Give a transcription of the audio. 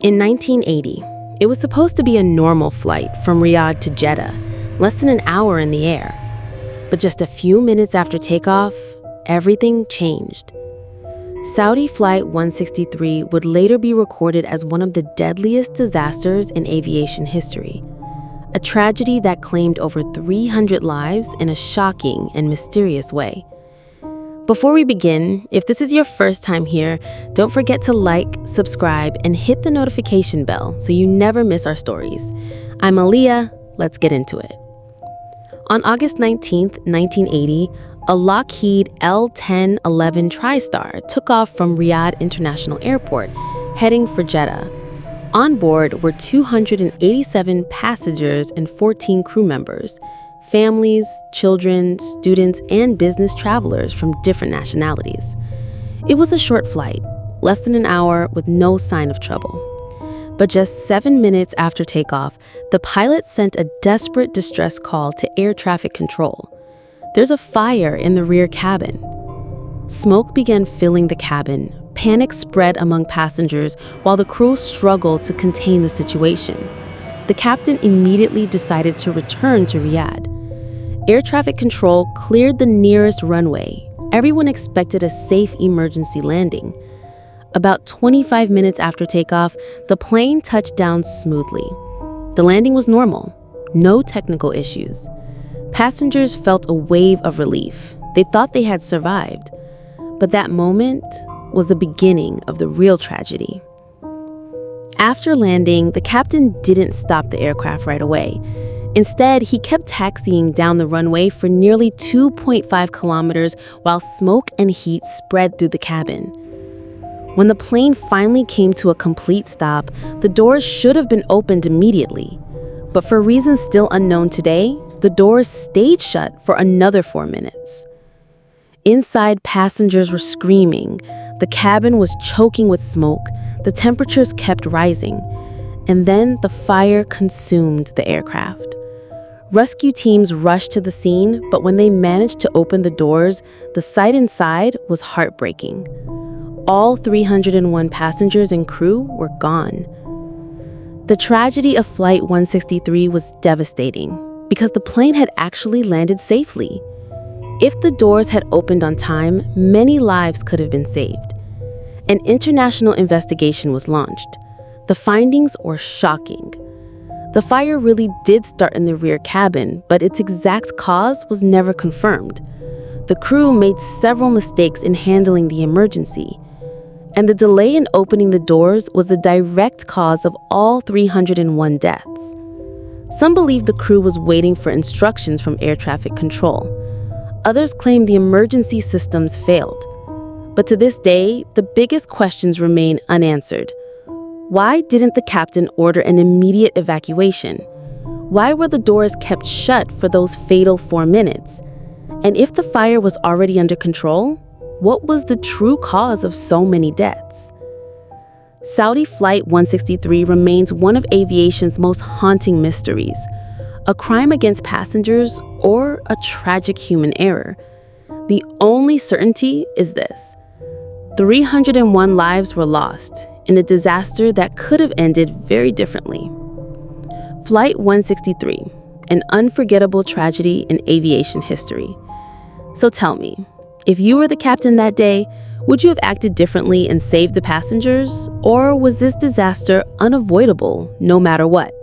In 1980, it was supposed to be a normal flight from Riyadh to Jeddah, less than an hour in the air. But just a few minutes after takeoff, everything changed. Saudi Flight 163 would later be recorded as one of the deadliest disasters in aviation history, a tragedy that claimed over 300 lives in a shocking and mysterious way. Before we begin, if this is your first time here, don't forget to like, subscribe, and hit the notification bell so you never miss our stories. I'm Aliyah. Let's get into it. On August 19, 1980, a Lockheed L-1011 TriStar took off from Riyadh International Airport, heading for Jeddah. On board were 287 passengers and 14 crew members, families, children, students, and business travelers from different nationalities. It was a short flight, less than an hour with no sign of trouble. But just 7 minutes after takeoff, the pilot sent a desperate distress call to air traffic control. There's a fire in the rear cabin. Smoke began filling the cabin. Panic spread among passengers while the crew struggled to contain the situation. The captain immediately decided to return to Riyadh. Air traffic control cleared the nearest runway. Everyone expected a safe emergency landing. About 25 minutes after takeoff, the plane touched down smoothly. The landing was normal, no technical issues. Passengers felt a wave of relief. They thought they had survived. But that moment was the beginning of the real tragedy. After landing, the captain didn't stop the aircraft right away. Instead, he kept taxiing down the runway for nearly 2.5 kilometers while smoke and heat spread through the cabin. When the plane finally came to a complete stop, the doors should have been opened immediately. But for reasons still unknown today, the doors stayed shut for another 4 minutes. Inside, passengers were screaming. The cabin was choking with smoke. The temperatures kept rising. And then the fire consumed the aircraft. Rescue teams rushed to the scene, but when they managed to open the doors, the sight inside was heartbreaking. All 301 passengers and crew were gone. The tragedy of Flight 163 was devastating because the plane had actually landed safely. If the doors had opened on time, many lives could have been saved. An international investigation was launched. The findings were shocking. The fire really did start in the rear cabin, but its exact cause was never confirmed. The crew made several mistakes in handling the emergency, and the delay in opening the doors was the direct cause of all 301 deaths. Some believe the crew was waiting for instructions from air traffic control. Others claim the emergency systems failed. But to this day, the biggest questions remain unanswered. Why didn't the captain order an immediate evacuation? Why were the doors kept shut for those fatal 4 minutes? And if the fire was already under control, what was the true cause of so many deaths? Saudi Flight 163 remains one of aviation's most haunting mysteries, a crime against passengers or a tragic human error. The only certainty is this: 301 lives were lost in a disaster that could have ended very differently. Flight 163, an unforgettable tragedy in aviation history. So tell me, if you were the captain that day, would you have acted differently and saved the passengers? Or was this disaster unavoidable no matter what?